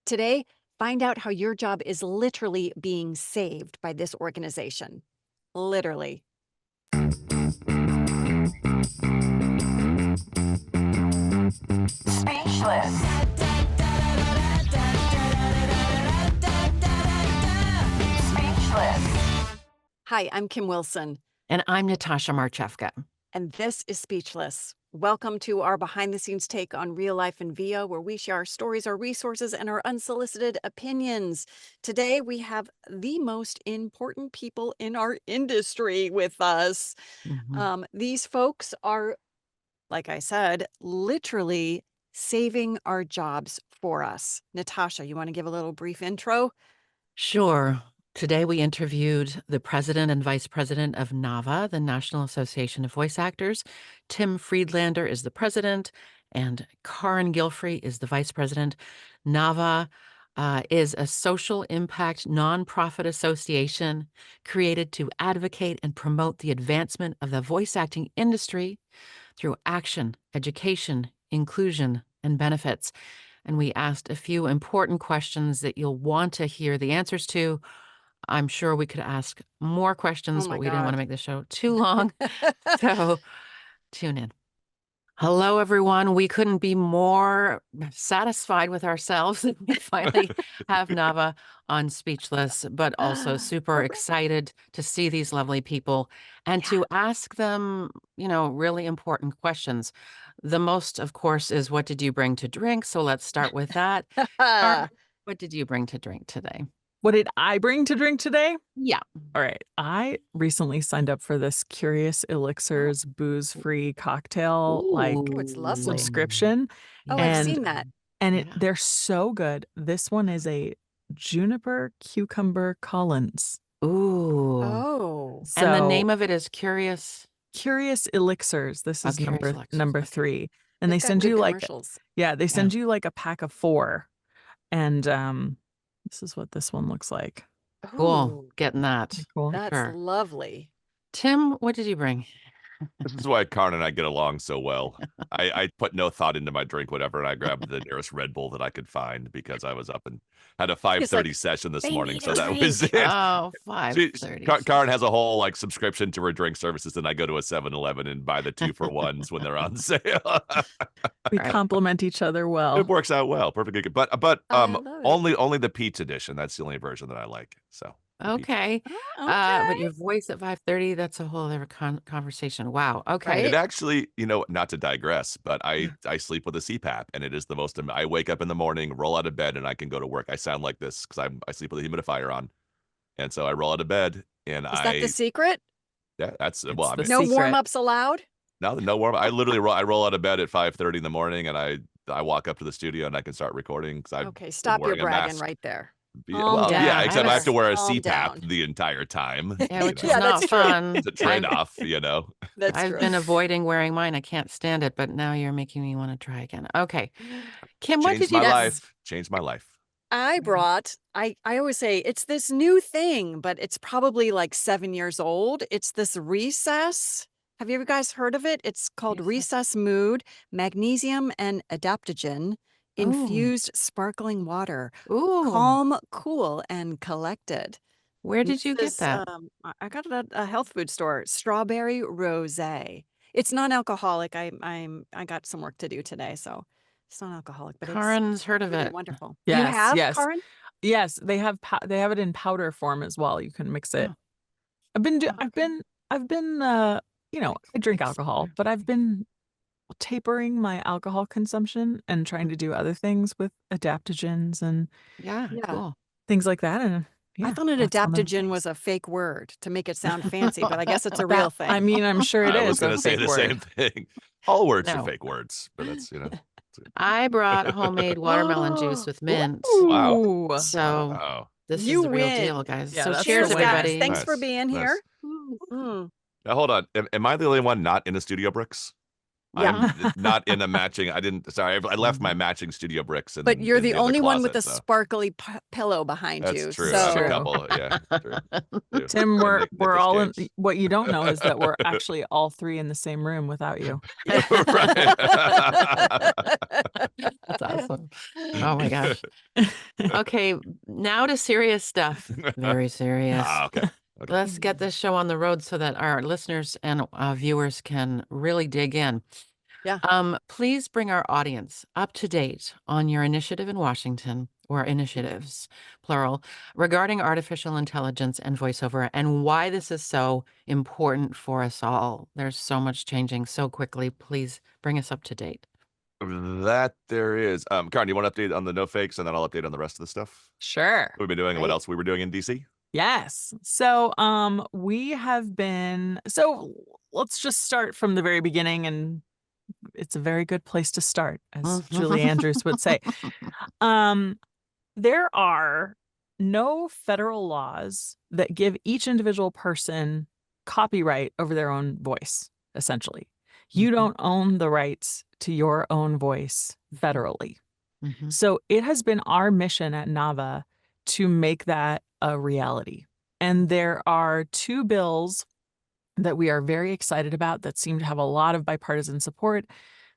Today, find out how your job is literally being saved by this organization. Literally. Speechless. Speechless. Hi, I'm Kim Wilson, And I'm Natasha Marchewka. and this is Speechless. Welcome to our behind-the-scenes take on real life in VIA, where we share our stories, our resources, and our unsolicited opinions. Today, we have the most important people in our industry with us. These folks are, like I said, literally saving our jobs for us. Natasha, you want to give a little brief intro? Sure. Today we interviewed the president and vice president of NAVA, the National Association of Voice Actors. Tim Friedlander is the president, and Karen Gilfrey is the vice president. NAVA is a social impact nonprofit association created to advocate and promote the advancement of the voice acting industry through action, education, inclusion, and benefits. And we asked a few important questions that you'll want to hear the answers to. I'm sure we could ask more questions, Oh my but we didn't want to God. make the show too long. So tune in. Hello, everyone. We couldn't be more satisfied with ourselves that we finally have Nava on Speechless, but also super Hooray. excited to see these lovely people and to ask them, really important questions. The most, of course, is what did you bring to drink? So let's start with that. Karen, what did you bring to drink today? What did I bring to drink today? Yeah. All right. I recently signed up for this Curious Elixirs booze-free cocktail Ooh, it's lovely. subscription. Oh, I've And- seen that. And Yeah. they're so good. This one is a juniper cucumber Collins. Ooh. Oh. So And the name of it is Curious. Curious Elixirs. This Oh, is Curious number Elixirs, number okay. 3. And they They've got send good you commercials. they send you like a pack of 4. And this is what this one looks like. Cool. Ooh, Getting that. Cool. that's Sure. lovely. Tim, what did you bring? This is why Karen and I get along so well. I put no thought into my drink, whatever, and I grabbed the nearest Red Bull that I could find because I was up and had a 5:30 session this "They morning. need So a that was drink." it. Oh, She- 5:30. Karen has a whole subscription to her drink services, and I go to a 7-Eleven and buy the 2-for-1s when they're on sale. We Right. complement each other well. It works out well, perfectly good. But I love it. only the peach edition. That's the only version that I like. So the peach. Okay. Oh, But your voice at 5:30, that's a whole other conversation. Wow. Okay. Right? It actually, not to digress, but I sleep with a CPAP, and it is the most. I wake up in the morning, roll out of bed, and I can go to work. I sound like this because I sleep with a humidifier on, and so I roll out of bed, and Is that the secret? that's It's well, I the mean, No secret. warm-ups allowed? no warm. I literally roll out of bed at 5:30 in the morning, and I walk up to the studio, and I can start recording because I've Okay, stop your wearing a bragging mask. right there. Yeah, Calm well, down. yeah, except I have to wear a Calm CPAP down. the entire time. Yeah, which is Yeah, not that's true. fun. It's a trade-off, That's I've true. been avoiding wearing mine. I can't stand it, but now you're making me want to try again. Okay. Kim, what Changed did you my do? life. Changed my life. I brought, I always say it's this new thing, but it's probably like 7 years old. It's this Recess. Have you guys heard of it? It's called Recess Mood, magnesium and adaptogen, infused sparkling water, Ooh. calm, cool, and collected. Where did you get This, that? I got it at a health food store. Strawberry rosé. It's non-alcoholic. I got some work to do today, so it's non-alcoholic, but Karen's heard of it's really it. wonderful. Yes, You have, yes. Karen? Yes, they have it in powder form as well. You can mix it. Oh. I've been Okay. I drink alcohol, but I've been tapering my alcohol consumption and trying to do other things with adaptogens and Yeah, Yeah. cool. things like that. And I thought an that's one of the adaptogen was things. a fake word to make it sound fancy, but I guess it's a real thing. I mean, I'm sure it I is was going a to say fake the word. same thing. All words are No. fake words, but that's I brought homemade watermelon juice with mint. Wow. Ooh. So Wow. this You is the real win. deal, guys. Yeah, So that's cheers, the Cheers, winner. guys. everybody. Thanks for Nice, being nice. here. Mm. Now hold on. Am I the only one not in a Studio Bricks? Yeah. I'm not in a matching. I left my matching Studio Bricks. But you're in the other only one with the closet, so sparkly pillow behind That's you. true. So I have a True. couple. Yeah. True. Tim, And we're Nicolas all in. Cage. What you don't know is that we're actually all 3 in the same room without you. Right. That's awesome. Oh my gosh. Okay, now to serious stuff. Very serious. Okay. Okay. Let's get this show on the road so that our listeners and viewers can really dig in. Yeah. Please bring our audience up to date on your initiative in Washington, or initiatives, plural, regarding artificial intelligence and voiceover, and why this is so important for us all. There's so much changing so quickly. Please bring us up to date. That there is. Karen, you want to update on the no fakes, and then I'll update on the rest of the stuff Sure. we've been doing and what Right. else we were doing in DC. Yes. So, we have been, so let's just start from the very beginning, and it's a very good place to start, as Julie Andrews would say. There are no federal laws that give each individual person copyright over their own voice, essentially. You don't own the rights to your own voice federally. So it has been our mission at NAVA to make that a reality. And there are two bills that we are very excited about that seem to have a lot of bipartisan support: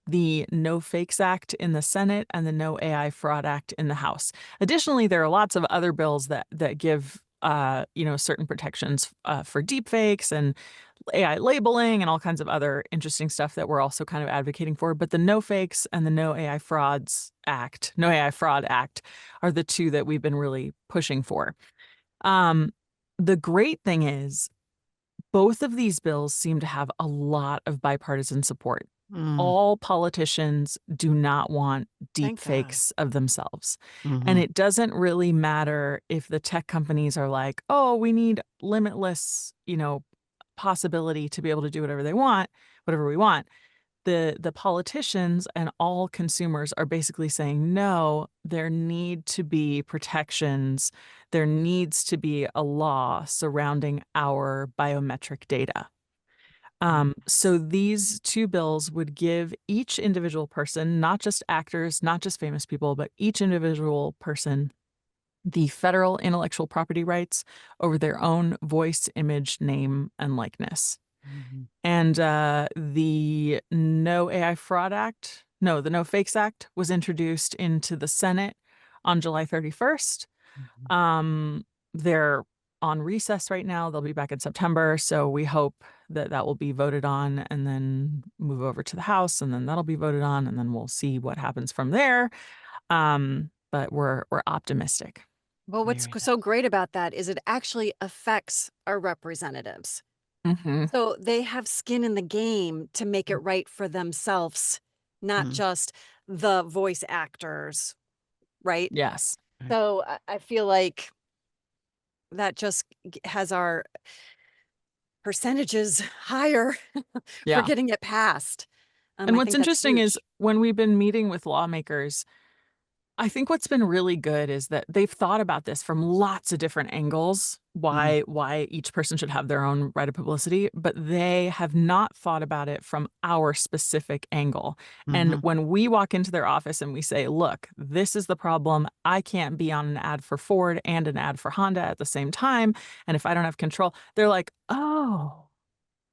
the No Fakes Act in the Senate and the No AI Fraud Act in the House. Additionally, there are lots of other bills that give certain protections for deepfakes and AI labeling and all kinds of other interesting stuff that we're also kind of advocating for. But the No Fakes and the No AI Fraud Act are the two that we've been really pushing for. The great thing is both of these bills seem to have a lot of bipartisan support. All politicians do not want deep Thank God. fakes of themselves. And it doesn't really matter if the tech companies are like, oh, we need limitless, possibility to be able to do whatever we want. The politicians and all consumers are basically saying, no, there need to be protections. There needs to be a law surrounding our biometric data. So these two bills would give each individual person, not just actors, not just famous people, but each individual person, the federal intellectual property rights over their own voice, image, name, and likeness. And the No AI Fraud Act, no, the No Fakes Act was introduced into the Senate on July 31st. They're on recess right now. They'll be back in September. So we hope that that will be voted on and then move over to the House, and then that'll be voted on, and then we'll see what happens from there. But we're optimistic. Well, what's so great about that is it actually affects our representatives. So they have skin in the game to make it right for themselves, not just the voice actors, right? Yes. So I feel like that just has our percentages higher for Yeah. getting it passed. And I what's think that's interesting is huge. when we've been meeting with lawmakers, I think what's been really good is that they've thought about this from lots of different angles, why each person should have their own right of publicity, but they have not thought about it from our specific angle. And when we walk into their office and we say, look, this is the problem. I can't be on an ad for Ford and an ad for Honda at the same time. And if I don't have control, they're like, oh,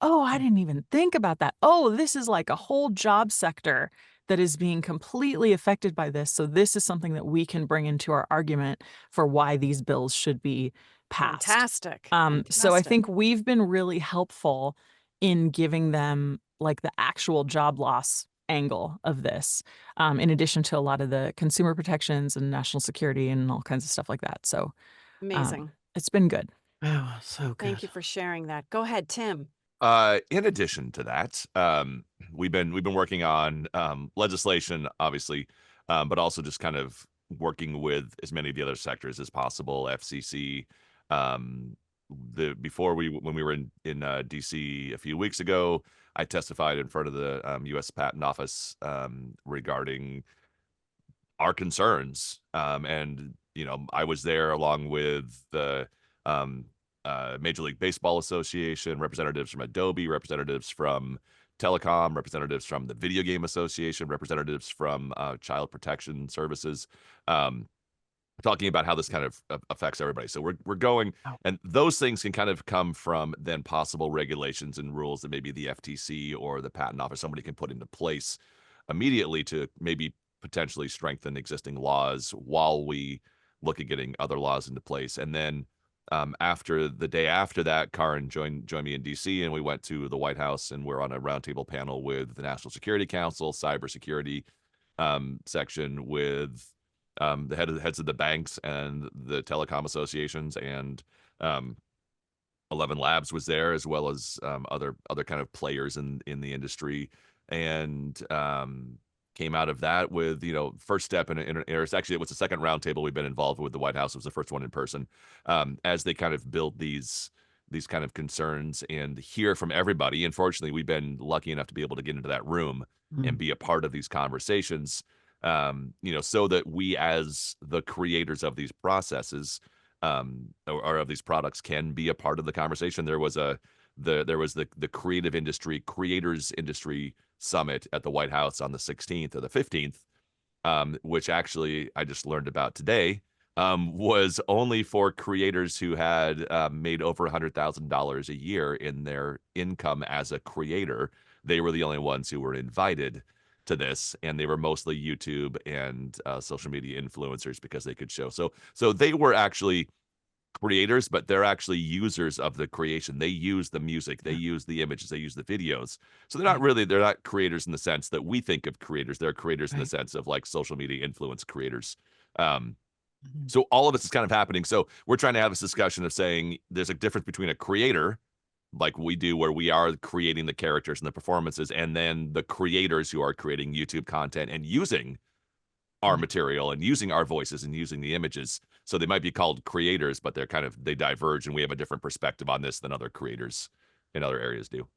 I didn't even think about that. Oh, this is like a whole job sector that is being completely affected by this. So this is something that we can bring into our argument for why these bills should be passed. Fantastic. So I think we've been really helpful in giving them like the actual job loss angle of this, in addition to a lot of the consumer protections and national security and all kinds of stuff like that. So Amazing. It's been good. Oh, so good. Thank you for sharing that. Go ahead, Tim. In addition to that, we've been working on legislation, obviously, but also just kind of working with as many of the other sectors as possible. FCC. When we were in DC a few weeks ago, I testified in front of the U.S. Patent Office regarding our concerns, and I was there along with the Major League Baseball Association, representatives from Adobe, representatives from Telecom, representatives from the Video Game Association, representatives from Child Protection Services, talking about how this kind of affects everybody. So we're going, and those things can kind of come from then possible regulations and rules that maybe the FTC or the Patent Office, somebody can put into place immediately to maybe potentially strengthen existing laws while we look at getting other laws into place. And then after the day after that, Karin joined me in DC, and we went to the White House, and we're on a roundtable panel with the National Security Council, cybersecurity section, with the heads of the banks and the telecom associations, and 11 Labs was there, as well as other kind of players in the industry, and came out of that with, first step actually it was the second roundtable we've been involved with the White House. It was the first one in person, as they kind of build these kind of concerns and hear from everybody. Unfortunately, we've been lucky enough to be able to get into that room and be a part of these conversations, so that we, as the creators of these processes, or of these products, can be a part of the conversation. There was the creators industry summit at the White House on the 16th or the 15th, which actually I just learned about today, was only for creators who had made over $100,000 a year in their income as a creator. They were the only ones who were invited to this, and they were mostly YouTube and social media influencers, because they could show. So they were actually creators, but they're actually users of the creation. They use the music, they use the images, they use the videos. So they're not creators in the sense that we think of creators. They're creators in the sense of like social media influence creators. So all of this is kind of happening. So we're trying to have this discussion of saying there's a difference between a creator, like we do, where we are creating the characters and the performances, and then the creators who are creating YouTube content and using our material and using our voices and using the images. So they might be called creators, but they diverge, and we have a different perspective on this than other creators in other areas do.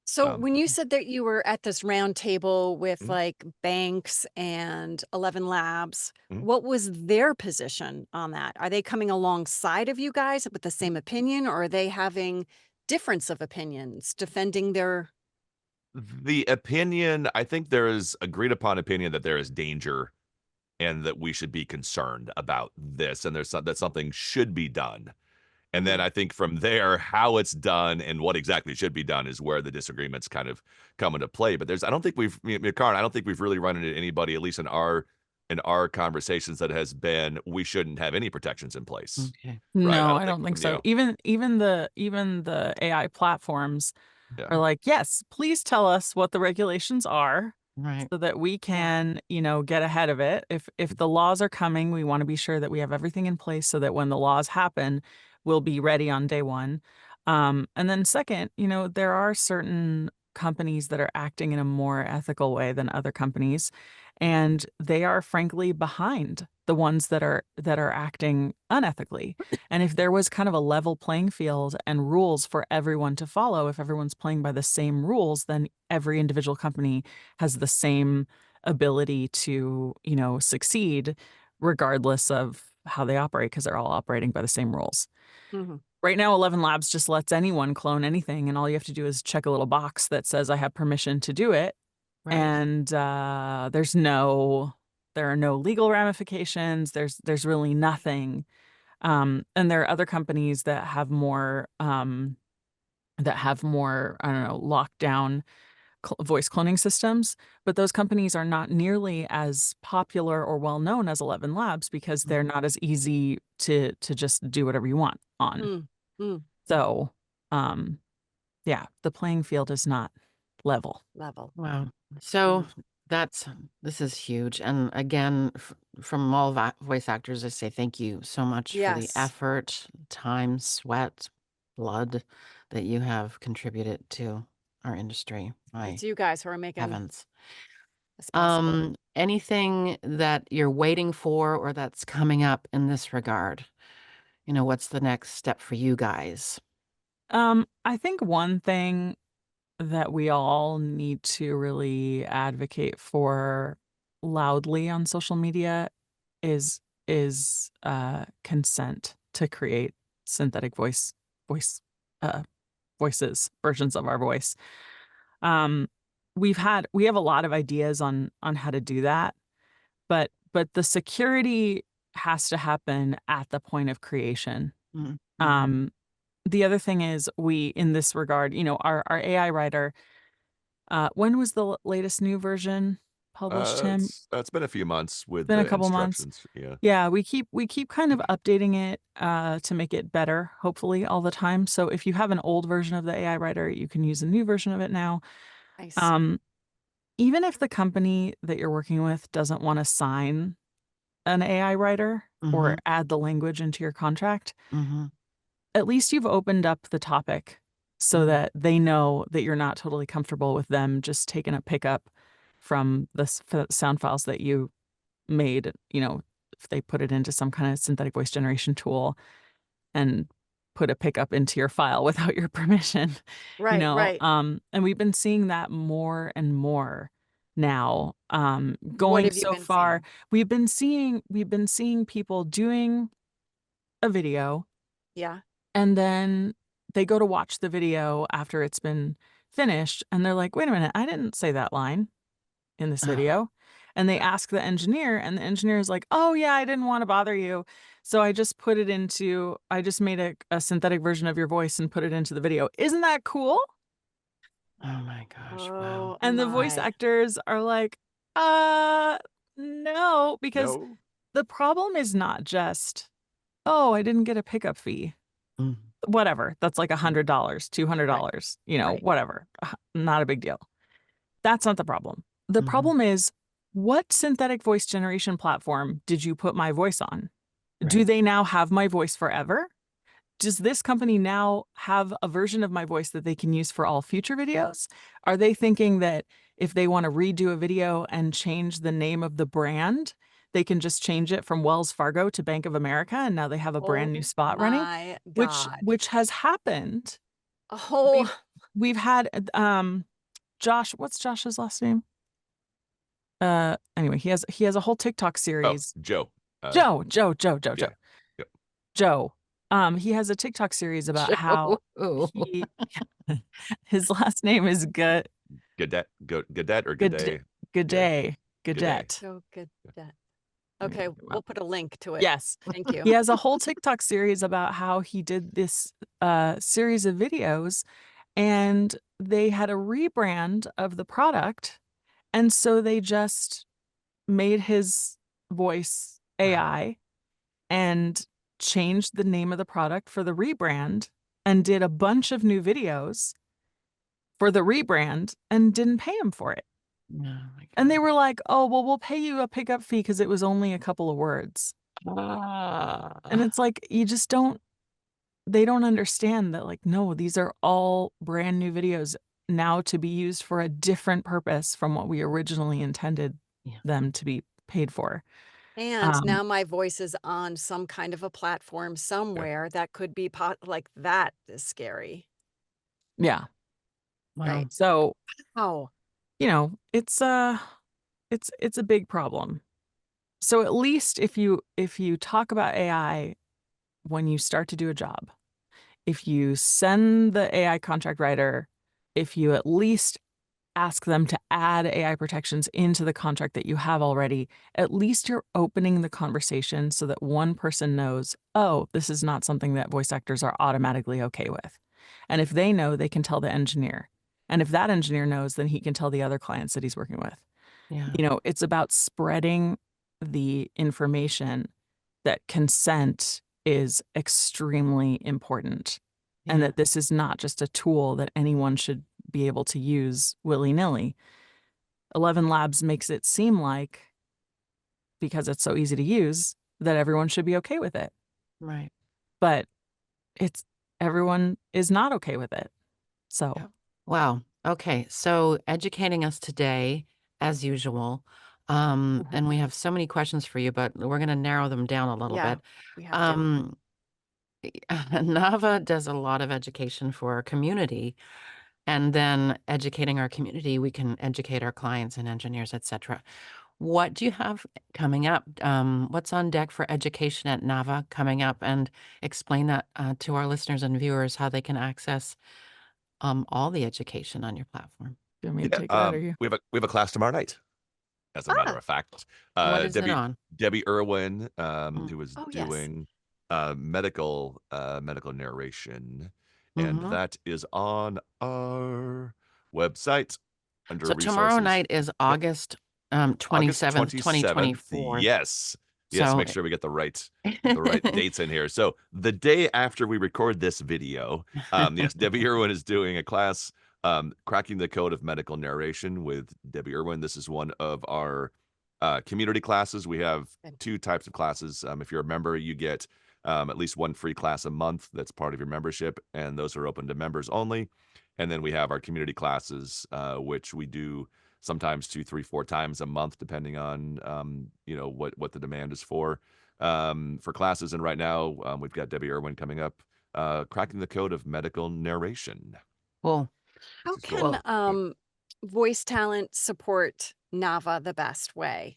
So when you said that you were at this round table with Mhm. like banks and 11 Labs, Mhm. what was their position on that? Are they coming alongside of you guys with the same opinion, or are they having difference of opinions, defending their? The opinion, I think there is agreed upon opinion that there is danger and that we should be concerned about this, and that something should be done. And then Mhm. I think from there, how it's done and what exactly should be done is where the disagreements kind of come into play. But I don't think Karin, I don't think we've really run into anybody, at least in our conversations, that has been, we shouldn't have any protections in place. Okay. Right? No, I don't think so. Even the AI platforms Yeah. are like, yes, please tell us what the regulations are, Right. so that we can, get ahead of it. If the laws are coming, we want to be sure that we have everything in place so that when the laws happen, we'll be ready on day one. And then second, there are certain companies that are acting in a more ethical way than other companies, and they are frankly behind the ones that are acting unethically. And if there was kind of a level playing field and rules for everyone to follow, if everyone's playing by the same rules, then every individual company has the same ability to, succeed regardless of how they operate, because they're all operating by the same rules. Mhm. Right now, 11 Labs just lets anyone clone anything, and all you have to do is check a little box that says I have permission to do it. Right. And there are no legal ramifications. There's really nothing. And there are other companies that have more I don't know, lockdown voice cloning systems, but those companies are not nearly as popular or well known as 11 Labs, because they're not as easy to just do whatever you want on. Mm. Mm. So, yeah, the playing field is not level. Level. Wow. So this is huge. And again, from all voice actors, I say thank you so much for the Yes. effort, time, sweat, blood that you have contributed to our industry. My It's you guys who are making heavens. this possible. Anything that you're waiting for or that's coming up in this regard? What's the next step for you guys? I think one thing that we all need to really advocate for loudly on social media is consent to create synthetic voice uh voices, versions of our voice. Um we have a lot of ideas on how to do that, but the security has to happen at the point of creation. Mhm. The other thing is, we, in this regard, our AI writer, when was the latest new version? published, Tim? It's been a few months with Been a the couple months. instructions. Yeah. Yeah, we keep kind of updating it to make it better, hopefully, all the time. So if you have an old version of the AI writer, you can use a new version of it now. Nice. Even if the company that you're working with doesn't want to sign an AI writer or add the language into your contract, at least you've opened up the topic so that they know that you're not totally comfortable with them just taking a pickup from the sound files that you made, if they put it into some kind of synthetic voice generation tool and put a pickup into your file without your permission, Right, right. and we've been seeing that more and more now. What Going have you so been far, seeing? we've been seeing people doing a video Yeah. and then they go to watch the video after it's been finished and they're like, wait a minute, I didn't say that line in this video. And they ask the engineer, and the engineer is like, oh, yeah, I didn't want to bother you. So I just made a synthetic version of your voice and put it into the video. Isn't that cool? Oh my gosh. Wow. Oh And the voice my. actors are like, no, because No. the problem is not just, oh, I didn't get a pickup fee. Whatever. That's like $100, $200, Right. whatever. Not a big deal. That's not the problem. The problem is, what synthetic voice generation platform did you put my voice on? Do Right. they now have my voice forever? Does this company now have a version of my voice that they can use for all future videos? Are they thinking that if they want to redo a video and change the name of the brand, they can just change it from Wells Fargo to Bank of America and now they have a brand new Oh spot running? my Which God. which has happened. Oh, We've had Josh, what's Josh's last name? Anyway, he has a whole TikTok Oh, series. Joe. Joe. Yeah. Yep. Joe. He has a TikTok series about how he his last name is Godet or Godet? Yeah. Godet. so good. Okay, we'll put a link to it. Yes. Thank you. He has a whole TikTok series about how he did this series of videos and they had a rebrand of the product. And so they just made his voice AI and changed the name of the product for the rebrand and did a bunch of new videos for the rebrand and didn't pay him for it. Oh my God. And they were like, oh, well, we'll pay you a pickup fee because it was only a couple of words. And it's like, they don't understand that, like, no, these are all brand new videos now to be used for a different purpose from what we originally intended them to be paid for. And now my voice is on some kind of a platform somewhere that could be like that is scary. Yeah. Wow. Right. So, Oh, it's a big problem. So at least if you talk about AI when you start to do a job, if you send the AI contract writer, if you at least ask them to add AI protections into the contract that you have already, at least you're opening the conversation so that one person knows, oh, this is not something that voice actors are automatically okay with. And if they know, they can tell the engineer. And if that engineer knows, then he can tell the other clients that he's working with. Yeah. It's about spreading the information that consent is extremely important and that this is not just a tool that anyone should be able to use willy-nilly. 11 Labs makes it seem like, because it's so easy to use, that everyone should be okay with it. Right. But everyone is not okay with it. So, Wow. Okay. So educating us today, as usual. And we have so many questions for you, but we're going to narrow them down a little yeah, bit. we have to. NAVA does a lot of education for our community, and then educating our community, we can educate our clients and engineers, etc. What do you have coming up? What's on deck for education at NAVA coming up? And explain that to our listeners and viewers how they can access all the education on your platform. do you want me to take it out, or you? We have a class tomorrow night. As a matter of fact, What is it on? Debbie Irwin, who was Oh, yes. doing medical narration, and Mhm. that is on our website under So resources. tomorrow night is Yep. August August 27th, 27th. 2024. Yes. Yes, So make sure we get the right dates in here. So the day after we record this video, yes, Debbie Irwin is doing a class, Cracking the Code of Medical Narration with Debbie Irwin. This is one of our community classes. We have two types of classes. If you're a member, you get at least one free class a month. That's part of your membership, and those are open to members only. And then we have our community classes, which we do sometimes 2, 3, 4 times a month, depending on what the demand is for classes. And right now we've got Debbie Irwin coming up, Cracking the Code of Medical Narration. cool. How She's going can voice talent support NAVA the best way?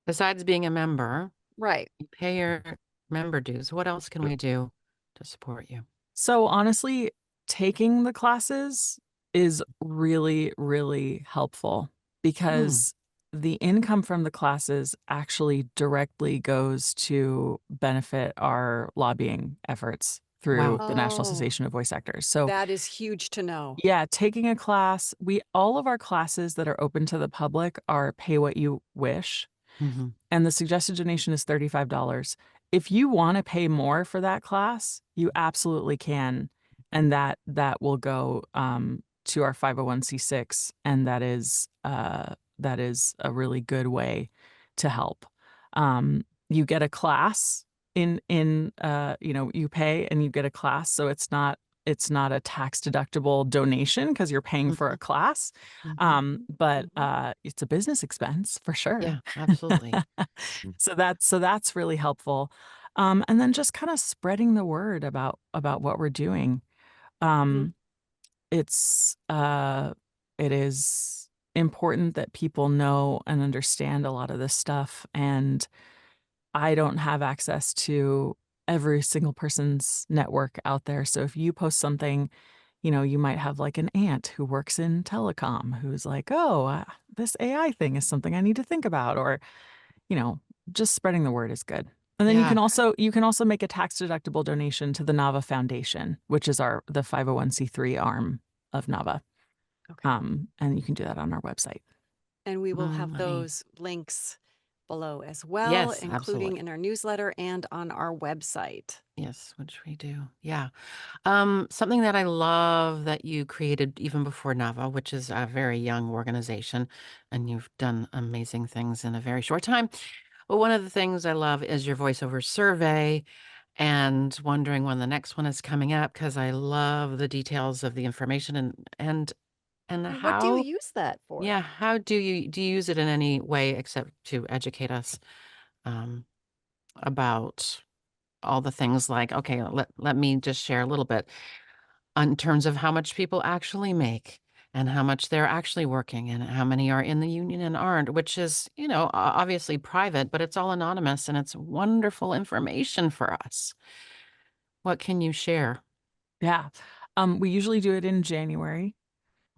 Besides being a member, Right. you pay your member dues. What else can we do to support you? So honestly, taking the classes is really, really helpful because the income from the classes actually directly goes to benefit our lobbying efforts through Wow. the National Oh, Association of Voice Actors. So that is huge to know. yeah, taking a class, all of our classes that are open to the public are pay what you wish. Mhm. And the suggested donation is $35. If you want to pay more for that class, you absolutely can, and that will go to our 501c6, and that is a really good way to help. You get a class in you pay and you get a class, so it's not a tax deductible donation because you're paying for a class. But it's a business expense for sure. Yeah, absolutely. So that's really helpful. And then just kind of spreading the word about what we're doing. Um, it's it is important that people know and understand a lot of this stuff. And I don't have access to every single person's network out there. So if you post something, you might have like an aunt who works in telecom who's like, oh, this AI thing is something I need to think about, or, just spreading the word is good. And then Yeah. you can also make a tax deductible donation to the NAVA Foundation, which is the 501c3 arm of NAVA. Okay. And you can do that on our website. And we will have Money. those links below as well, Yes, including absolutely. in our newsletter and on our website. Yes, which we do. Yeah. Something that I love that you created even before NAVA, which is a very young organization, and you've done amazing things in a very short time. But one of the things I love is your voiceover survey and wondering when the next one is coming up because I love the details of the information and What do you how, use that for? yeah, how do you use it in any way except to educate us about all the things like, okay, let me just share a little bit in terms of how much people actually make and how much they're actually working and how many are in the union and aren't, which is, obviously private, but it's all anonymous and it's wonderful information for us. What can you share? Yeah. We usually do it in January,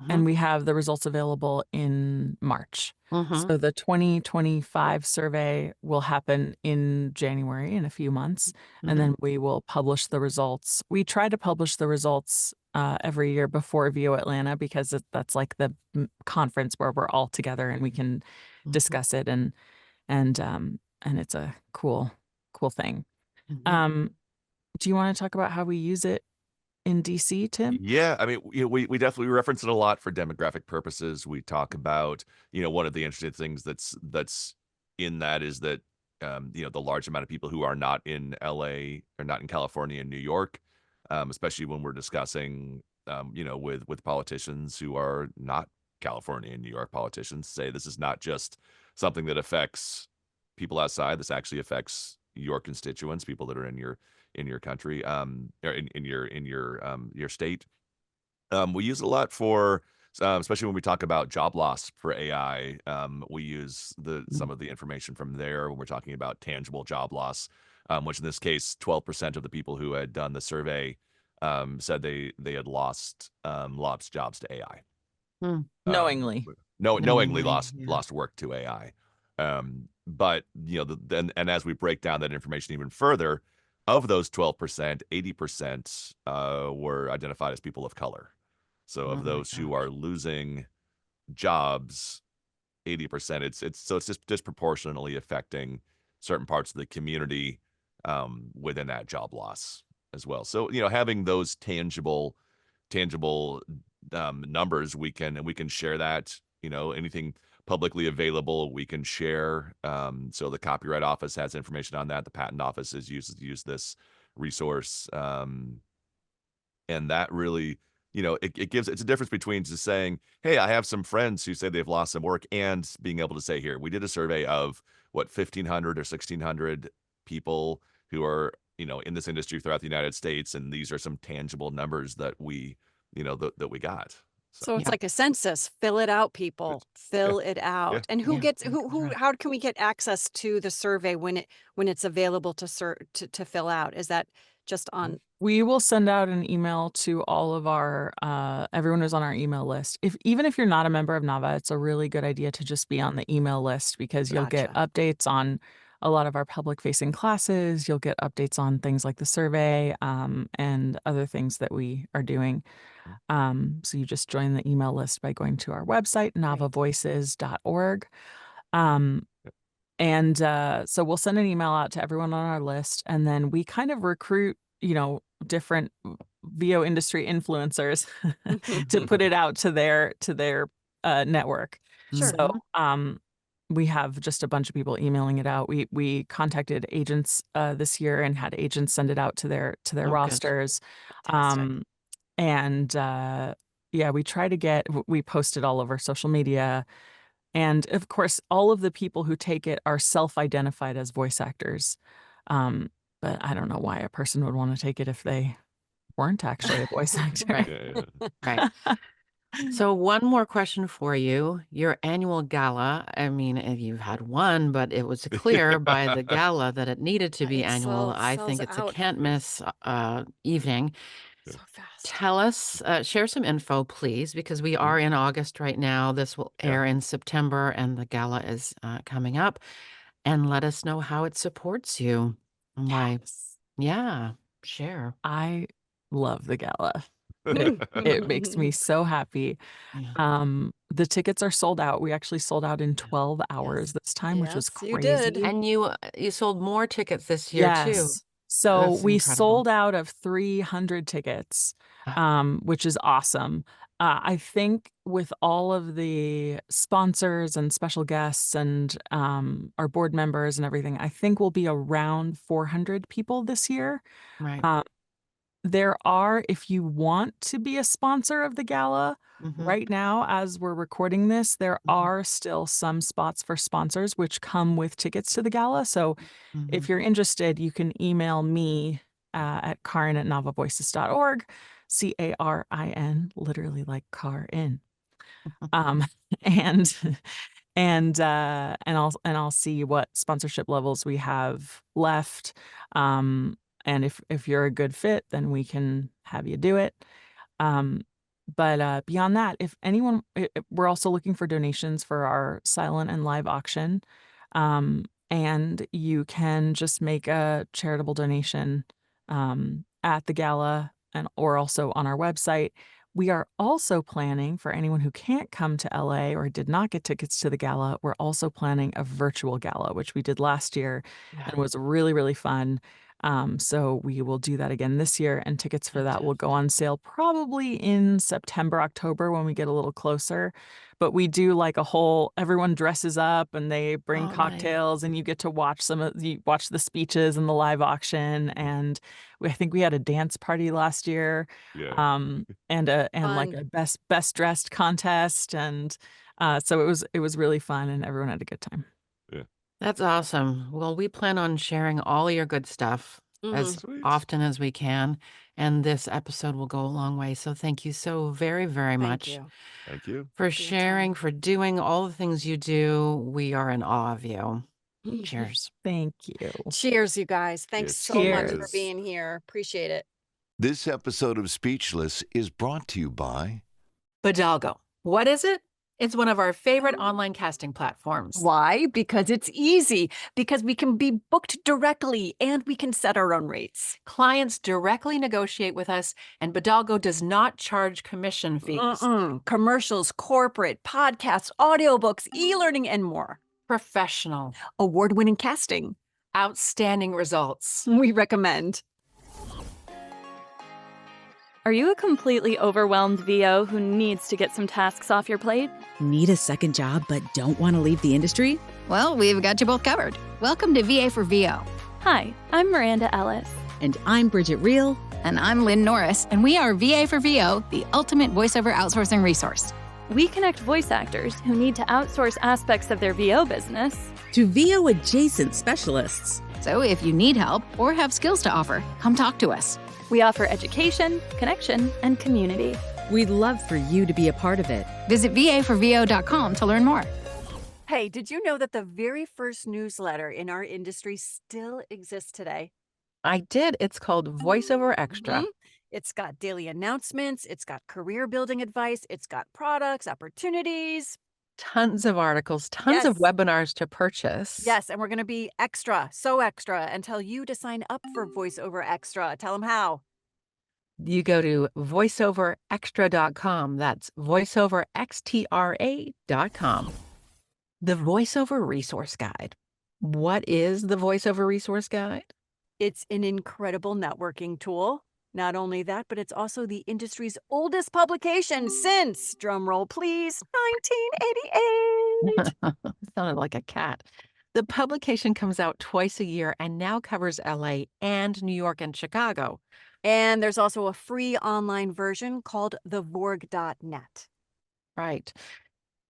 Mhm. and we have the results available in March. Mhm. So the 2025 survey will happen in January, in a few months, and then we will publish the results. We try to publish the results every year before VO Atlanta because that's like the conference where we're all together and we can Mhm. discuss it, and it's a cool thing. Mhm. Um, do you want to talk about how we use it in DC, Tim? Yeah, I mean, we definitely reference it a lot for demographic purposes. We talk about, one of the interesting things that's in that is that, the large amount of people who are not in LA or not in California and New York, especially when we're discussing, with politicians who are not California and New York politicians, say this is not just something that affects people outside. This actually affects your constituents, people that are in your country, or in your state. We use it a lot for, especially when we talk about job loss for AI. We use some of the information from there when we're talking about tangible job loss, which in this case, 12% of the people who had done the survey said they had lost jobs to AI. Mm. Knowingly. Knowingly Knowingly, lost yeah. work to AI. But then and as we break down that information even further, of those 12%, 80% were identified as people of color. So Oh of my those who gosh. are losing jobs, 80%. It's just disproportionately affecting certain parts of the community within that job loss as well. So, having those tangible numbers, we can share that. Anything publicly available, we can share. So the Copyright Office has information on that. The Patent Office is use this resource, and that really, it's a difference between just saying, hey, I have some friends who say they've lost some work, and being able to say, here, we did a survey of 1,500 or 1,600 people who are in this industry throughout the United States, and these are some tangible numbers that we that we got. So it's Yeah. like a census. Fill it out, people. Yeah, Fill it out. And who Yeah, gets that's who right. how can we get access to the survey when it's available to fill out? Is that just on We will send out an email to all of our everyone who's on our email list. Even if you're not a member of NAVA, it's a really good idea to just be on the email list, because you'll get Gotcha. updates on a lot of our public facing classes. You'll get updates on things like the survey, and other things that we are doing. So you just join the email list by going to our website, navavoices.org. Um, and so we'll send an email out to everyone on our list, and then we kind of recruit, different VO industry influencers to put it out to their network. Sure. So we have just a bunch of people emailing it out. We contacted agents this year and had agents send it out to their Oh, good. rosters. Fantastic. And yeah, we posted all over social media. And of course, all of the people who take it are self-identified as voice actors. But I don't know why a person would want to take it if they weren't actually a voice actor. Right. Yeah. Right. So one more question for you. Your annual gala, I mean, you've had one, but it was clear by the gala that it needed to be It annual. I sells think it's a out can't miss evening. so fast. Tell us, share some info, please, because we are in August right now. This will Yeah. air in September, and the gala is coming up. And let us know how it supports you. And why? Yes. Yeah, share. I love the gala. It makes me so happy. Yeah. The tickets are sold out. We actually sold out in 12 hours Yes. this time, which was Yes, you did. crazy. And you sold more tickets this year too. Yes. So That's we incredible. sold out of 300 tickets, which is awesome. I think with all of the sponsors and special guests and our board members and everything, I think we'll be around 400 people this year. Right. There are, if you want to be a sponsor of the gala, Mhm. right now, as we're recording this, there Mhm. are still some spots for sponsors which come with tickets to the gala. So if Mhm. you're interested, you can email me at Carin@navavoices.org, Carin, literally like car in. And I'll see what sponsorship levels we have left. And if you're a good fit, then we can have you do it. But beyond that, if anyone, we're also looking for donations for our silent and live auction. And you can just make a charitable donation at the gala or also on our website. We are also planning, for anyone who can't come to LA or did not get tickets to the gala, we're also planning a virtual gala, which we did last year Yeah. and was really, really fun. So we will do that again this year, and tickets for that will go on sale probably in September, October, when we get a little closer. But we do like everyone dresses up and they bring Oh, nice. cocktails, and you get to watch watch the speeches and the live auction. And I think we had a dance party last year, Yeah. and like a best dressed contest. And so it was really fun, and everyone had a good time. Yeah. That's awesome. Well, we plan on sharing all your good stuff as Sweet. often as we can, and this episode will go a long way. So thank you so very, very Thank much you. Thank you. for your sharing, time. for doing all the things you do. We are in awe of you. Cheers. Thank you. Cheers, you guys. Thanks Yes, so much for cheers. being here. Appreciate it. This episode of Speechless is brought to you by Bidalgo. What is it? It's one of our favorite online casting platforms. Why? Because it's easy, because we can be booked directly and we can set our own rates. Clients directly negotiate with us, and Bidalgo does not charge commission fees. Commercials, corporate, podcasts, audiobooks, e-learning, and more. Professional. Award-winning casting. Outstanding results. We recommend. Are you a completely overwhelmed VO who needs to get some tasks off your plate? Need a second job but don't want to leave the industry? Well, we've got you both covered. Welcome to VA for VO. Hi, I'm Miranda Ellis. And I'm Bridget Reel. And I'm Lynn Norris, and we are VA for VO, the ultimate voiceover outsourcing resource. We connect voice actors who need to outsource aspects of their VO business to VO adjacent specialists. So if you need help or have skills to offer, come talk to us. We offer education, connection, and community. We'd love for you to be a part of it. Visit vaforvo.com to learn more. Hey, did you know that the very first newsletter in our industry still exists today? I did. It's called VoiceOver Extra. It's got daily announcements, it's got career building advice, it's got products, opportunities. Tons of articles, tons of webinars to purchase. Yes, and we're going to be extra, so extra, and tell you to sign up for VoiceOver Extra. Tell them how. You go to voiceoverextra.com. That's voiceoverextra.com. The VoiceOver Resource Guide. What is the VoiceOver Resource Guide? It's an incredible networking tool. Not only that, but it's also the industry's oldest publication since, drumroll please, 1988. Sounded like a cat. The publication comes out twice a year and now covers LA and New York and Chicago. And there's also a free online version called thevorg.net. Right.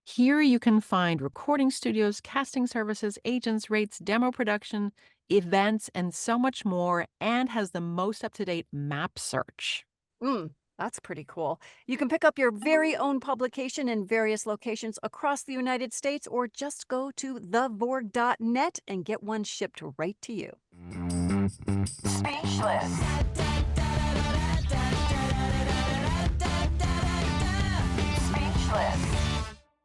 Here you can find recording studios, casting services, agents, rates, demo production, events, and so much more, and has the most up-to-date map search. That's pretty cool. You can pick up your very own publication in various locations across the United States, or just go to thevorg.net and get one shipped right to you. Speechless. Speechless.